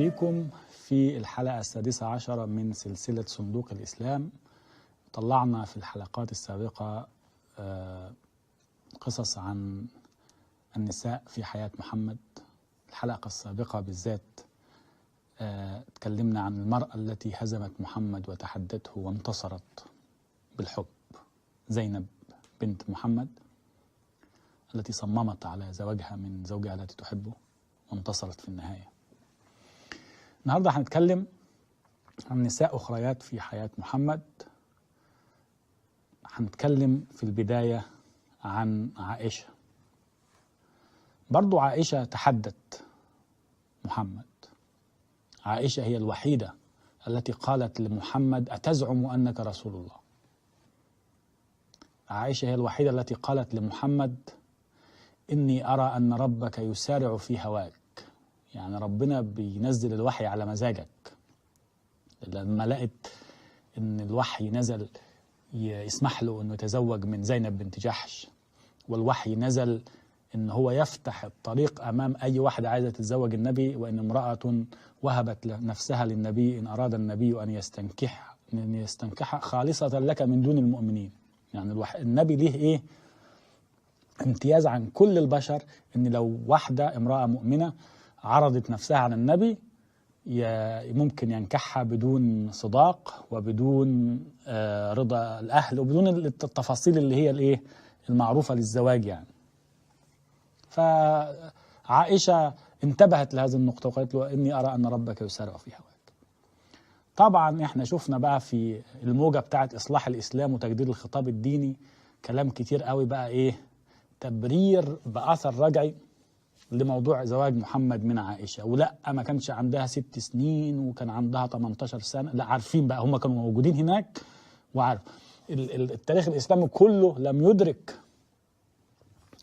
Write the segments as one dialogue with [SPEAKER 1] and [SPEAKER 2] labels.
[SPEAKER 1] بكم في الحلقة السادسة عشرة من سلسلة صندوق الإسلام. طلعنا في الحلقات السابقة قصص عن النساء في حياة محمد. الحلقة السابقة بالذات تكلمنا عن المرأة التي هزمت محمد وتحدته وانتصرت بالحب، زينب بنت محمد التي صممت على زواجها من زوجها التي تحبه وانتصرت في النهاية. النهاردة هنتكلم عن نساء أخريات في حياة محمد. هنتكلم في البداية عن عائشة. برضو عائشة تحدت محمد. عائشة هي الوحيدة التي قالت لمحمد: أتزعم أنك رسول الله؟ عائشة هي الوحيدة التي قالت لمحمد: إني أرى أن ربك يسارع في هواك، يعني ربنا بينزل الوحي على مزاجك. لما لقت إن الوحي نزل يسمح له أنه يتزوج من زينب بنت جحش، والوحي نزل إن هو يفتح الطريق أمام أي واحدة عايزة تتزوج النبي، وإن امرأة وهبت نفسها للنبي إن أراد النبي أن يستنكحها خالصة لك من دون المؤمنين. يعني النبي ليه إيه؟ امتياز عن كل البشر، إن لو واحدة امرأة مؤمنة عرضت نفسها على النبي ممكن ينكحها بدون صداق وبدون رضا الأهل وبدون التفاصيل اللي هي الإيه المعروفة للزواج يعني. فعائشة انتبهت لهذه النقطة وقالت له: إني أرى أن ربك يسارع في هواك. طبعا احنا شفنا بقى في الموجة بتاعت إصلاح الإسلام وتجديد الخطاب الديني كلام كتير قوي بقى إيه تبرير بأثر رجعي لموضوع زواج محمد من عائشة. ولا ما كانش عندها 6 سنين وكان عندها 18 سنة، لا عارفين بقى، هم كانوا موجودين هناك وعارف التاريخ الإسلامي كله لم يدرك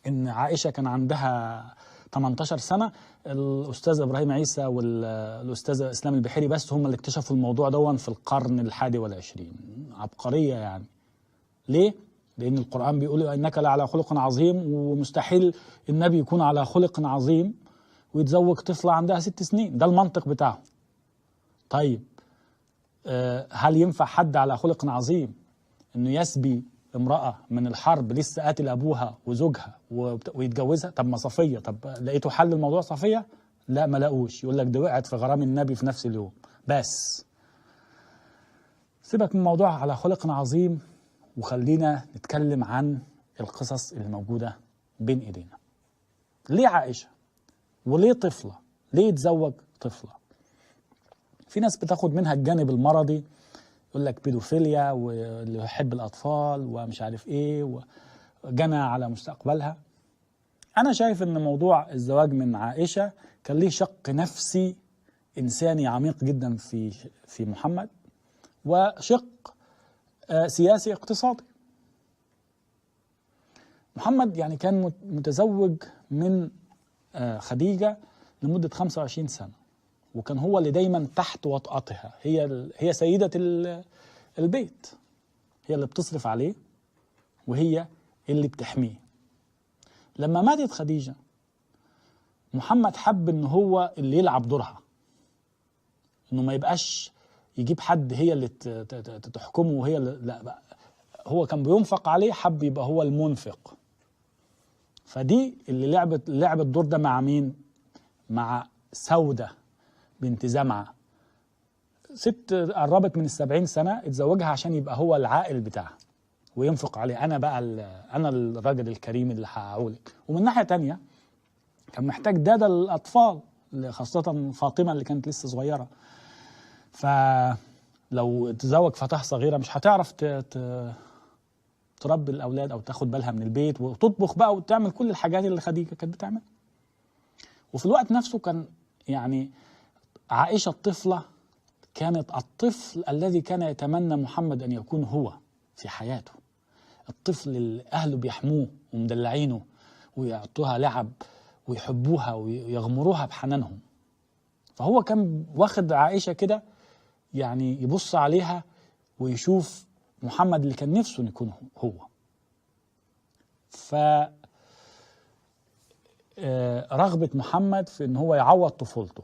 [SPEAKER 1] إن عائشة كان عندها 18 سنة. الأستاذ إبراهيم عيسى والأستاذ إسلام البحيري بس هم اللي اكتشفوا الموضوع ده في القرن 21. عبقرية يعني. ليه؟ لأن القرآن بيقول: إنك لعلى خلق عظيم، ومستحيل النبي يكون على خلق عظيم ويتزوج طفلة عندها 6 سنين. ده المنطق بتاعه. طيب هل ينفع حد على خلق عظيم إنه يسبي امرأة من الحرب لسه قاتل أبوها وزوجها ويتجوزها؟ طب ما صفية، طب لقيتوا حل الموضوع صفية؟ لا ما لقوش. يقول لك دي وقعت في غرام النبي في نفس اليوم. بس سيبك من موضوع على خلق عظيم وخلينا نتكلم عن القصص اللي موجودة بين ايدينا. ليه عائشة؟ وليه طفلة؟ ليه يتزوج طفلة؟ في ناس بتاخد منها الجانب المرضي، يقول لك بيدوفيليا واللي يحب الأطفال ومش عارف ايه وجنى على مستقبلها. أنا شايف إن موضوع الزواج من عائشة كان ليه شق نفسي إنساني عميق جدا في محمد، وشق سياسي اقتصادي. محمد يعني كان متزوج من خديجة لمدة 25 سنة، وكان هو اللي دايما تحت وطأتها. هي سيدة البيت، هي اللي بتصرف عليه وهي اللي بتحميه. لما ماتت خديجة محمد حب ان هو اللي يلعب دورها، انه ما يبقاش يجيب حد هي اللي تحكمه وهي اللي لا بقى. هو كان بينفق عليه، حب يبقى هو المنفق. فدي اللي لعبت الدور ده مع مين؟ مع سودة بنت زمعة، ست قربت من 70 سنة، اتزوجها عشان يبقى هو العائل بتاعها وينفق عليه. أنا الراجل الكريم اللي هقولك. ومن ناحية تانية كان محتاج دادة للأطفال، خاصة فاطمة اللي كانت لسه صغيرة. فلو تزوج فتاة صغيرة مش هتعرف تربي الأولاد أو تاخد بالها من البيت وتطبخ بقى وتعمل كل الحاجات اللي خديجة كانت بتعمل. وفي الوقت نفسه كان يعني عائشة الطفلة كانت الطفل الذي كان يتمنى محمد أن يكون هو في حياته. الطفل اللي أهله بيحموه ومدلعينه ويعطوها لعب ويحبوها ويغمروها بحنانهم. فهو كان واخد عائشة كده، يعني يبص عليها ويشوف محمد اللي كان نفسه يكون هو. رغبة محمد في ان هو يعوض طفولته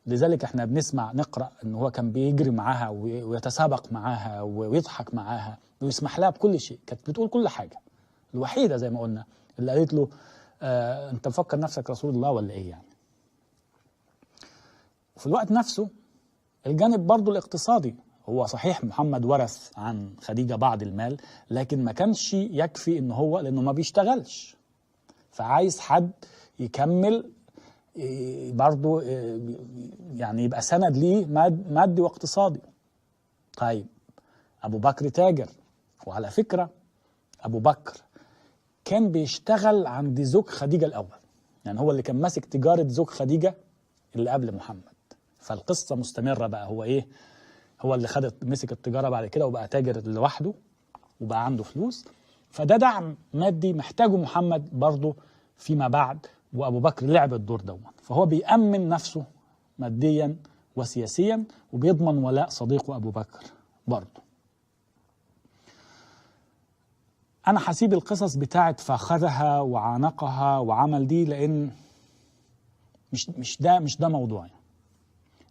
[SPEAKER 1] لذلك احنا بنسمع نقرأ ان هو كان بيجري معاها ويتسابق معاها ويضحك معاها ويسمح لها بكل شيء، كانت بتقول كل حاجة. الوحيدة زي ما قلنا اللي قالت له انت مفكر نفسك رسول الله ولا ايه يعني. وفي الوقت نفسه الجانب برضو الاقتصادي، هو صحيح محمد ورث عن خديجة بعض المال، لكن ما كانش يكفي ان هو، لانه ما بيشتغلش، فعايز حد يكمل برضو يعني يبقى سند ليه مادي واقتصادي. طيب ابو بكر تاجر، وعلى فكرة ابو بكر كان بيشتغل عند زوج خديجة الاول، يعني هو اللي كان ماسك تجارة زوج خديجة اللي قبل محمد. فالقصة مستمرة بقى، هو ايه، هو اللي مسك التجارة بعد كده وبقى تاجر لوحده وبقى عنده فلوس. فده دعم مادي محتاجه محمد برضه فيما بعد، وأبو بكر لعب الدور ده، فهو بيأمن نفسه ماديا وسياسيا وبيضمن ولاء صديقه أبو بكر برضه. أنا هسيب القصص بتاعت فاخذها وعانقها وعمل دي، لأن مش ده موضوعي.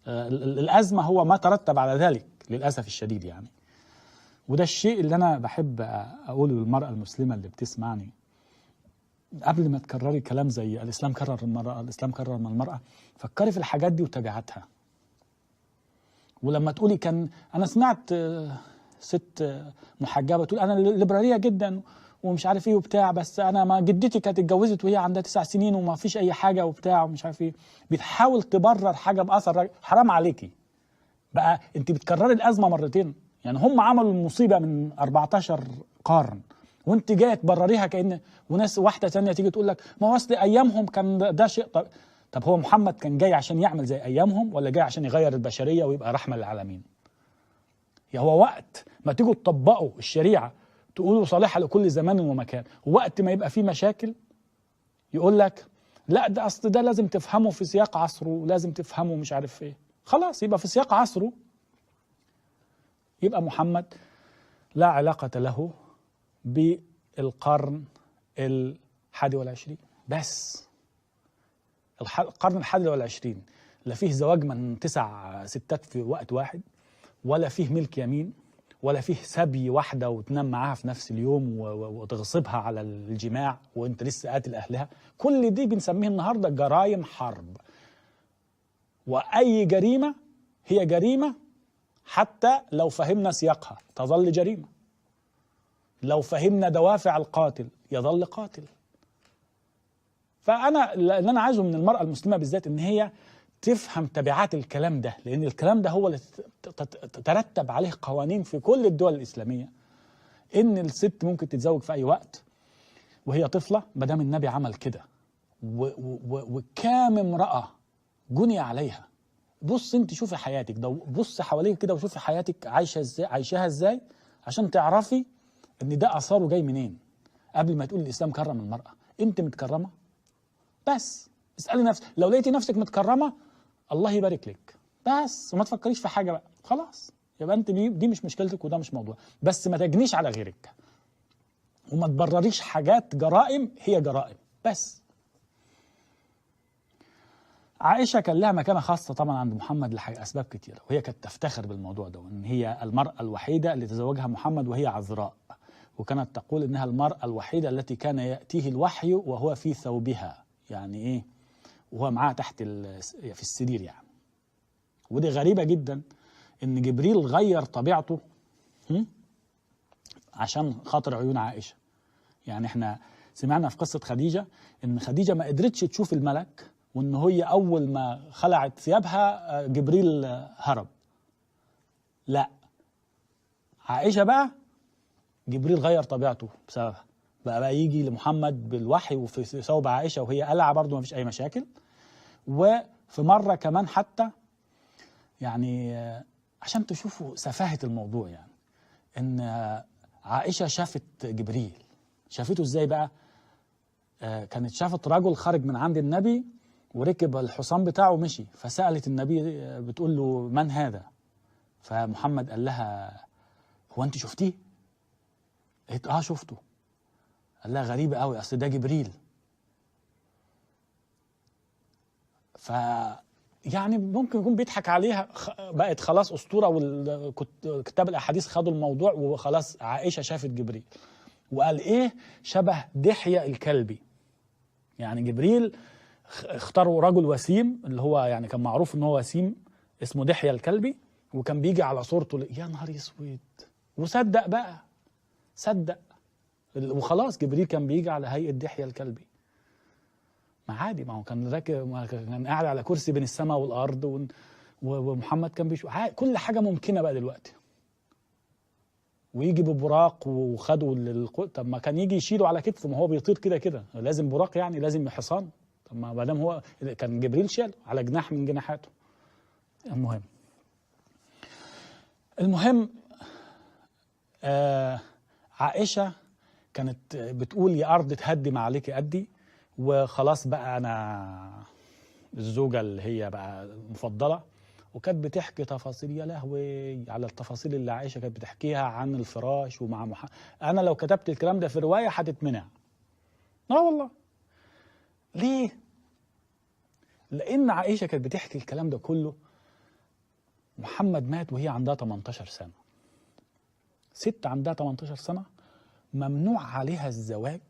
[SPEAKER 1] الأزمة هو ما ترتب على ذلك للأسف الشديد يعني. وده الشيء اللي أنا بحب أقوله للمرأة المسلمة اللي بتسمعني، قبل ما تكرري كلام زي الإسلام كرر المرأة، الإسلام كرر من المرأة، فكري في الحاجات دي وتبعاتها. ولما تقولي أنا سمعت ست محجبة تقول أنا ليبرالية جدا ومش عارف ايه وبتاع، بس انا ما جدتي كانت اتجوزت وهي عندها 9 سنين وما فيش اي حاجه وبتاع ومش عارف ايه، بتحاول تبرر حاجه باثر. حرام عليكي بقى، انت بتكرري الازمه مرتين. يعني هم عملوا المصيبه من 14 قرن وانت جايه تبرريها كأن، وناس واحده ثانيه تيجي تقول لك ما هو اصل ايامهم كان ده شيء. طب هو محمد كان جاي عشان يعمل زي ايامهم ولا جاي عشان يغير البشريه ويبقى رحمه للعالمين؟ يا هو وقت ما تيجوا تطبقوا الشريعه تقولوا صالحة لكل زمان ومكان، ووقت ما يبقى فيه مشاكل يقول لك لا ده أصل ده لازم تفهمه في سياق عصره ولازم تفهمه مش عارف ايه. خلاص يبقى في سياق عصره، يبقى محمد لا علاقة له بالقرن 21 بس. القرن 21 لا فيه زواج من 9 ستات في وقت واحد، ولا فيه ملك يمين، ولا فيه سبي واحدة وتنام معاها في نفس اليوم وتغصبها على الجماع وانت لسه قاتل أهلها. كل دي بنسميه النهاردة جرائم حرب. وأي جريمة هي جريمة حتى لو فهمنا سياقها تظل جريمة، لو فهمنا دوافع القاتل يظل قاتل. فأنا اللي أنا عايزه من المرأة المسلمة بالذات إن هي تفهم تبعات الكلام ده، لأن الكلام ده هو اللي ترتب عليه قوانين في كل الدول الإسلامية، إن الست ممكن تتزوج في أي وقت وهي طفلة ما دام النبي عمل كده. وكام امرأة جني عليها. بص انت شوفي حياتك ده، بص حواليك كده وشوفي حياتك عايشاها ازاي عشان تعرفي ان ده اثاره جاي منين. قبل ما تقول الاسلام كرم المرأة، انت متكرمة؟ بس اسألي نفسك، لو لقيتي نفسك متكرمة الله يبارك لك، بس وما تفكريش في حاجة بقى، خلاص يبقى انت دي مش مشكلتك وده مش موضوع. بس ما تجنيش على غيرك وما تبرريش حاجات جرائم هي جرائم بس. عائشة كان لها مكانة خاصة طبعا عند محمد لأسباب كتيرة، وهي كانت تفتخر بالموضوع ده، ان هي المرأة الوحيدة اللي تزوجها محمد وهي عذراء، وكانت تقول انها المرأة الوحيدة التي كان يأتيه الوحي وهو في ثوبها، يعني ايه وهو معاه تحت في السرير يعني. ودي غريبة جدا ان جبريل غير طبيعته عشان خاطر عيون عائشة. يعني احنا سمعنا في قصة خديجة ان خديجة ما قدرتش تشوف الملك، وان هي اول ما خلعت ثيابها جبريل هرب. لا، عائشة بقى جبريل غير طبيعته بسببها، بقى يجي لمحمد بالوحي وفي ثوب عائشة وهي قلعة برضه ما فيش اي مشاكل. وفي مرة كمان حتى يعني عشان تشوفوا سفاهة الموضوع، يعني ان عائشة شافت جبريل. شافته ازاي بقى؟ كانت شافت رجل خارج من عند النبي وركب الحصان بتاعه ومشي، فسألت النبي بتقول له من هذا؟ فمحمد قال لها هو انت شفتيه؟ قالت شفته. قال لها غريبة قوي اصل ده جبريل. يعني ممكن يكون بيضحك عليها، بقت خلاص أسطورة، وكتاب الأحاديث خدوا الموضوع وخلاص. عائشة شافت جبريل وقال إيه؟ شبه دحية الكلبي. يعني جبريل اختاروا رجل وسيم، اللي هو يعني كان معروف إن هو وسيم، اسمه دحية الكلبي، وكان بيجي على صورته. يا نهار اسود! وصدق بقى، صدق وخلاص. جبريل كان بيجي على هيئة دحية الكلبي. ما عادي، ما هو كان راكب، كان قاعد على كرسي بين السماء والارض، ومحمد كان بيشوف كل حاجه ممكنه بقى دلوقتي. ويجي ببراق وخده طب ما كان يجي يشيله على كتفه، ما هو بيطير كده كده، لازم براق يعني، لازم حصان. طب ما دام هو كان جبريل شاله على جناح من جناحاته. المهم عائشه كانت بتقول يا ارض تهدي ما عليك ادي، وخلاص بقى انا الزوجه اللي هي بقى المفضله. وكانت بتحكي تفاصيل، يا لهوي على التفاصيل اللي عائشه كانت بتحكيها عن الفراش ومع محمد. انا لو كتبت الكلام ده في روايه هتتمنع. والله. ليه؟ لان عائشه كانت بتحكي الكلام ده كله. محمد مات وهي عندها 18 سنه. ست عندها 18 سنه ممنوع عليها الزواج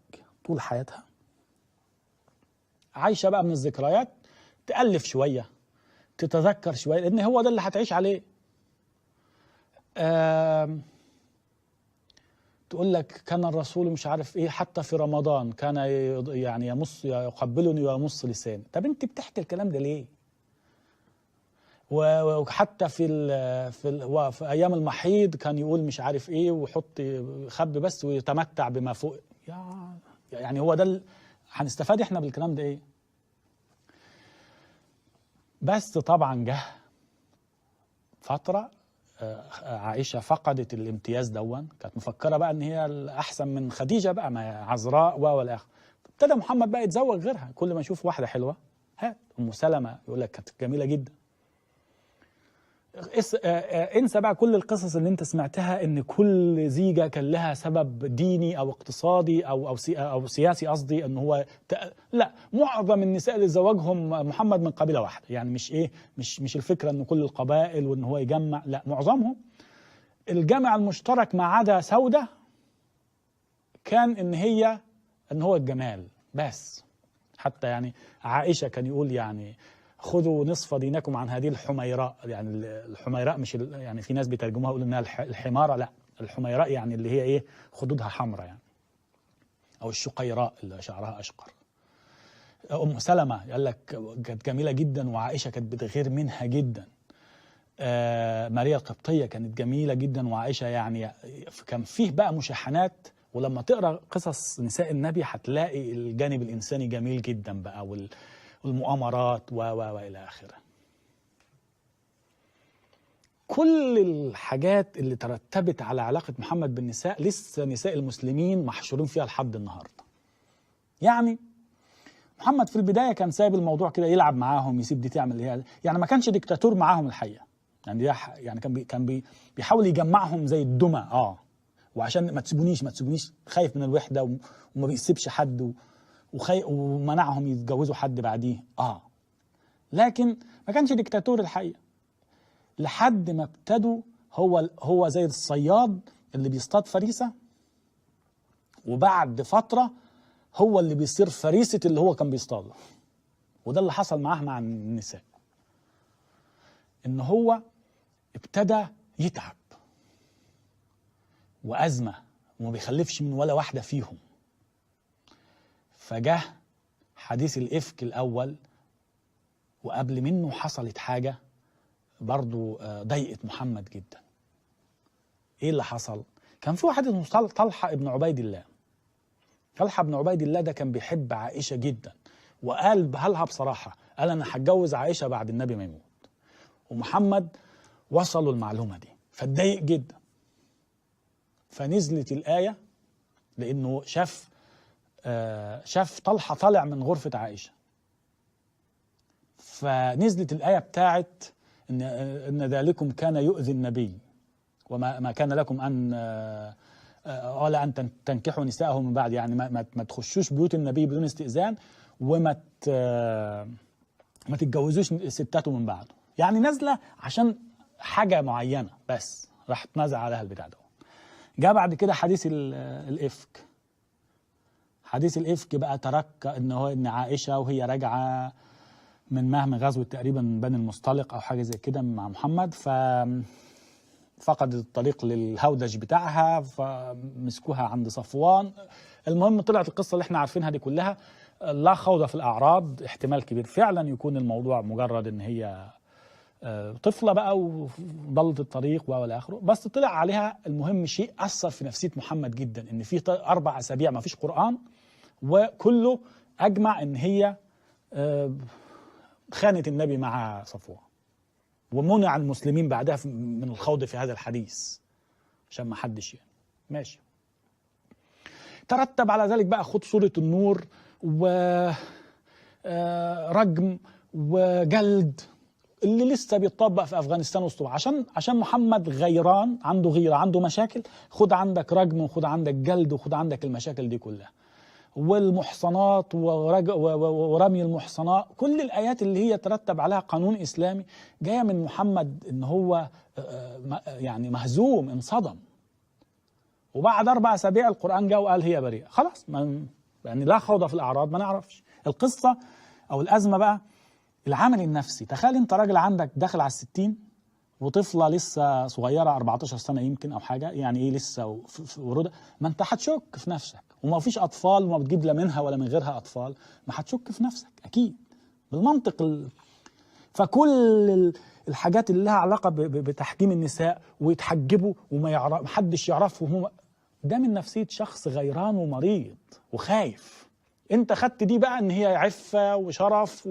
[SPEAKER 1] طول حياتها. عايشه بقى من الذكريات، تألف شويه، تتذكر شويه، لان هو ده اللي هتعيش عليه. تقول لك كان الرسول مش عارف ايه، حتى في رمضان كان يعني يقبلني ويمص لساني. طب انت بتحكي الكلام ده ليه؟ وحتى في ايام المحيض كان يقول مش عارف ايه، ويحط خب بس ويتمتع بما فوق. يعني هو ده هنستفاد احنا بالكلام ده ايه؟ بس طبعا جه فتره عائشة فقدت الامتياز دون، كانت مفكرة بقى ان هي الأحسن من خديجة بقى، ما عذراء والآخر. ابتدى محمد بقى يتزوج غيرها، كل ما يشوف واحدة حلوة هات. أم سلمة يقول لك كانت جميلة جدا. انسى بقى كل القصص اللي انت سمعتها ان كل زيجة كان لها سبب ديني او اقتصادي او سياسي، قصدي ان هو لا، معظم النساء اللي زوجهم محمد من قبيلة واحدة. يعني مش الفكرة ان كل القبائل وان هو يجمع، لا، معظمهم الجمع المشترك ما عدا سودة كان ان هو الجمال بس. حتى يعني عائشة كان يقول يعني خذوا نصف دينكم عن هذه الحميراء. يعني الحميراء مش يعني في ناس بيترجموها يقولوا انها الحمارة، لا، الحميراء يعني اللي هي ايه، خدودها حمراء يعني، او الشقيراء اللي شعرها اشقر. ام سلمة قال لك كانت جميلة جدا، وعائشة كانت بتغير منها جدا. ماريا القبطية كانت جميلة جدا، وعائشة يعني كان فيه بقى مشاحنات. ولما تقرأ قصص نساء النبي هتلاقي الجانب الإنساني جميل جدا بقى، والمؤامرات وإلى آخره. كل الحاجات اللي ترتبت على علاقة محمد بالنساء لسه نساء المسلمين محشورين فيها لحد النهاردة. يعني محمد في البداية كان سايب الموضوع كده يلعب معاهم، يسيب دي تعمل اللي يعني ما كانش ديكتاتور معاهم الحقيقة. يعني كان بيحاول يجمعهم زي الدمى، وعشان ما تسيبونيش، خايف من الوحدة وما بيسيبش حد، ومنعهم يتجوزوا حد بعديه. لكن ما كانش ديكتاتور الحقيقة، لحد ما ابتدوا هو زي الصياد اللي بيصطاد فريسة، وبعد فترة هو اللي بيصير فريسة اللي هو كان بيصطاده. وده اللي حصل معاه مع النساء، ان هو ابتدى يتعب وأزمة، وما بيخلفش من ولا واحدة فيهم. فجاه حديث الإفك الأول، وقبل منه حصلت حاجة برضو ضايقت محمد جدا. إيه اللي حصل؟ كان في واحد اسمه طلحة ابن عبيد الله. طلحة ابن عبيد الله ده كان بيحب عائشة جدا، وقال بهالها بصراحة، قال أنا هتجوز عائشة بعد النبي ما يموت. ومحمد وصلوا المعلومة دي فاتضايق جدا. فنزلت الآية، لأنه شاف طلحة طالع من غرفة عائشة. فنزلت الآية بتاعت إن ذلكم كان يؤذي النبي وما كان لكم أن ولا أن تنكحوا نساءه من بعد. يعني ما تخشوش بيوت النبي بدون استئذان، وما ما تتجوزوش ستاته من بعده، يعني نازله عشان حاجه معينه بس، راح تنازع عليها البتاع ده. جاء بعد كده حديث الافك. حديث الافك بقى ترك ان عائشه وهي راجعه من غزوه تقريبا بني المصطلق او حاجه زي كده مع محمد، فقدت الطريق للهودج بتاعها فمسكوها عند صفوان. المهم طلعت القصه اللي احنا عارفينها دي كلها، لا خوض في الاعراض، احتمال كبير فعلا يكون الموضوع مجرد ان هي طفله بقى وضلت الطريق والى اخره، بس طلع عليها. المهم شيء اثر في نفسيه محمد جدا، ان في 4 أسابيع ما فيش قران، وكله اجمع ان هي خانت النبي مع صفوان، ومنع المسلمين بعدها من الخوض في هذا الحديث عشان ما حدش يعني ماشي. ترتب على ذلك بقى خد سورة النور ورجم وجلد اللي لسه بيطبق في أفغانستان وسط، عشان محمد غيران، عنده غيرة، عنده مشاكل. خد عندك رجم وخد عندك جلد وخد عندك المشاكل دي كلها، والمحصنات ورمي المحصنات، كل الآيات اللي هي ترتب عليها قانون إسلامي جاية من محمد إن هو يعني مهزوم، انصدم. وبعد 4 أسابيع القرآن جاء وقال هي بريئة، خلاص يعني لا خوض في الأعراض، ما نعرفش القصة أو الأزمة بقى. العامل النفسي، تخيل أنت راجل عندك داخل على 60 وطفلة لسه صغيرة 14 سنة يمكن أو حاجة، يعني إيه لسه في ورودة، ما أنت هتشك في نفسك، وما فيش أطفال وما بتجيب لا منها ولا من غيرها أطفال، ما هتشك في نفسك أكيد بالمنطق فكل الحاجات اللي لها علاقة بتحجيم النساء ويتحجبوا وما حدش يعرفهم، ده من نفسية شخص غيران ومريض وخايف. أنت خدت دي بقى إن هي عفة وشرف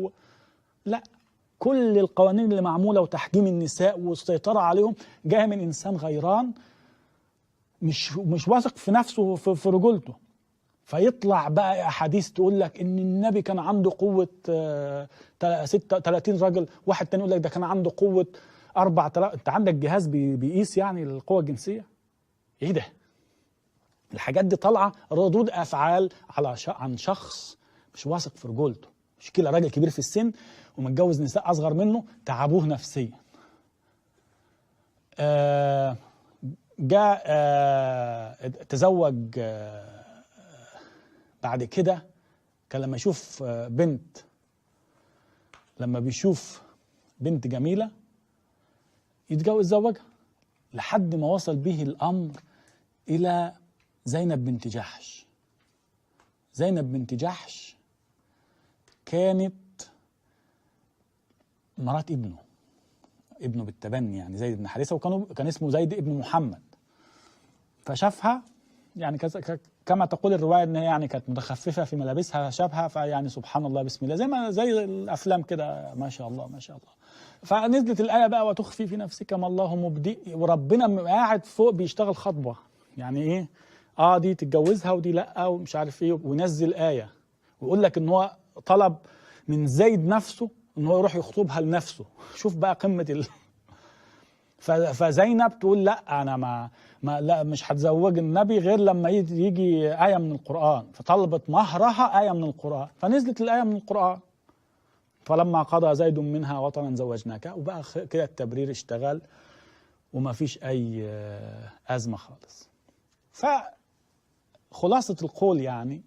[SPEAKER 1] لا، كل القوانين اللي معمولة وتحجيم النساء والسيطرة عليهم جاية من إنسان غيران مش واثق في نفسه في رجولته. فيطلع بقى أحاديث تقول لك إن النبي كان عنده قوة 36 راجل، واحد تاني يقول لك ده كان عنده قوة 4000. أنت عندك جهاز بيقيس يعني القوة الجنسية؟ إيه ده؟ الحاجات دي طالعة ردود أفعال عن شخص مش واثق في رجولته. مشكلة راجل كبير في السن ومتجوز نساء أصغر منه تعبوه نفسيا. جاء تزوج بعد كده، كان لما يشوف لما بيشوف بنت جميلة يتزوجها، لحد ما وصل به الأمر إلى زينب بنت جحش. زينب بنت جحش كانت مرات ابنه بالتبني، يعني زيد بن حارثة، كان اسمه زيد ابن محمد. فشافها يعني كما تقول الرواية ان هي يعني كانت متخففة في ملابسها، شافها فيعني سبحان الله بسم الله زي الافلام كده، ما شاء الله ما شاء الله. فنزلت الآية بقى وتخفي في نفسك ما الله مبدئ، وربنا قاعد فوق بيشتغل خطبة، يعني ايه دي تتجوزها ودي لا ومش عارف ايه، وينزل آية ويقول لك ان هو طلب من زيد نفسه ان هو يروح يخطبها لنفسه. شوف بقى قمة فزينب تقول لا انا لا مش هتزوج النبي غير لما يجي آية من القرآن، فطلبت مهرها آية من القرآن، فنزلت الآية من القرآن فلما قضى زيد منها وطنا زوجناك، وبقى كده التبرير اشتغل وما فيش أي أزمة خالص. فخلاصة القول يعني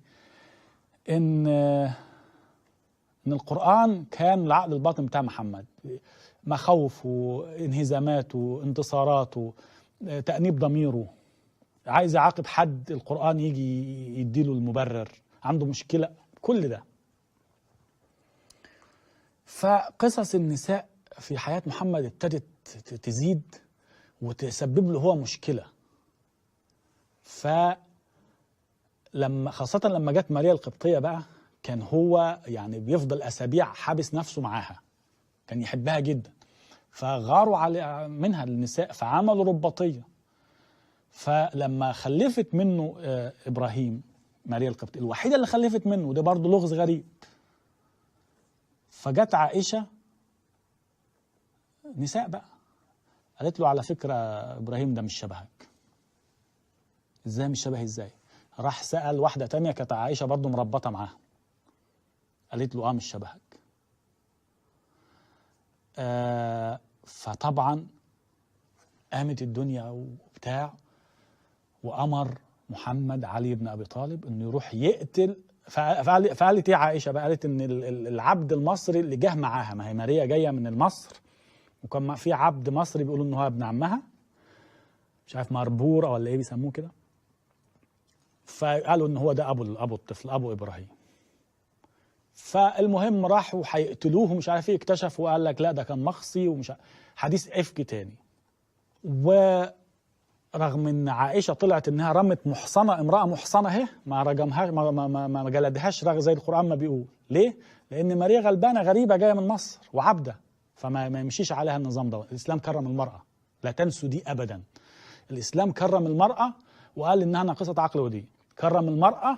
[SPEAKER 1] إن القرآن كان العقل الباطن بتاع محمد، مخاوفه، انهزاماته، انتصاراته، تأنيب ضميره، عايز يعاقب حد القرآن يجي يديله المبرر، عنده مشكلة، كل ده. فقصص النساء في حياة محمد ابتدت تزيد وتسبب له هو مشكلة. خاصة لما جت ماريا القبطية بقى، كان هو يعني بيفضل أسابيع حابس نفسه معاها، كان يحبها جدا، فغاروا على منها النساء فعملوا رباطية. فلما خلفت منه إبراهيم، ماريا القبطية الوحيدة اللي خلفت منه، وده برضه لغز غريب، فجت عائشة نساء بقى قالت له على فكرة إبراهيم ده مش شبهك. إزاي مش شبهي إزاي؟ راح سأل واحدة تانية كانت عائشة برضه مربطة معاها، قالت له مش شبهك. فطبعا قامت الدنيا وبتاع، وأمر محمد علي بن أبي طالب إنه يروح يقتل. فقالت إيه عائشة بقى؟ قالت إن العبد المصري اللي جه معاها، ما هي ماريا جاية من مصر، وكان في عبد مصري بيقولوا إنه هو ابن عمها، مش عارف مربورة ولا إيه بيسموه كده، فقالوا إن هو ده أبو الطفل، أبو إبراهيم. فالمهم راحوا هيقتلوه مش عارف إيه، اكتشفوا وقال لك لا ده كان مخصي، ومش حديث إفك تاني. ورغم ان عائشه طلعت انها رمت محصنه، امراه محصنه اهي، ما رجمهاش ما جلدهاش رغم زي القران ما بيقول. ليه؟ لان ماريا غلبانه غريبه جايه من مصر وعبده، فما يمشيش عليها النظام ده. الاسلام كرم المراه، لا تنسوا دي ابدا. الاسلام كرم المراه وقال انها ناقصه عقل ودين، كرم المراه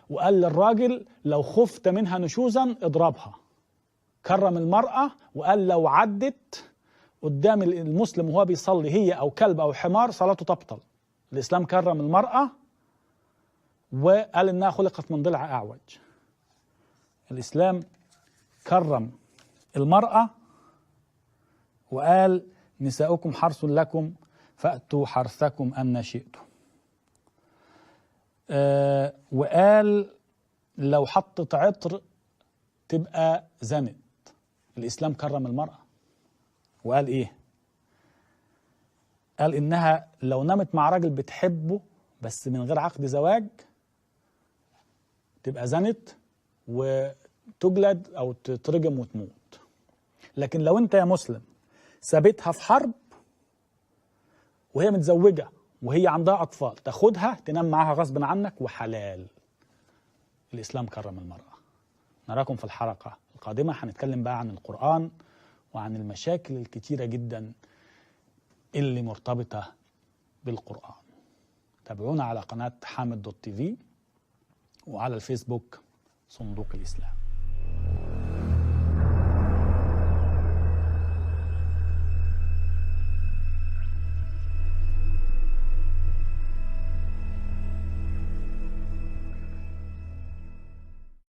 [SPEAKER 1] وقال للراجل لو خفت منها نشوزا اضربها، كرم المراه وقال لو عدت قدام المسلم وهو بيصلي هي أو كلب أو حمار صلاته تبطل. الإسلام كرم المرأة وقال إنها خلقت من ضلع أعوج. الإسلام كرم المرأة وقال نساؤكم حرث لكم فأتوا حرثكم أن شئتم. وقال لو حطت عطر تبقى زنت. الإسلام كرم المرأة وقال إيه؟ قال إنها لو نامت مع راجل بتحبه بس من غير عقد زواج تبقى زنت وتجلد أو تترجم وتموت. لكن لو أنت يا مسلم سابتها في حرب وهي متزوجة وهي عندها أطفال، تاخدها تنام معاها غصب عنك وحلال. الإسلام كرم المرأة. نراكم في الحلقة القادمة، هنتكلم بقى عن القرآن وعن المشاكل الكتيرة جدا اللي مرتبطة بالقرآن. تابعونا على قناة حامد دوت تي في وعلى الفيسبوك صندوق الإسلام.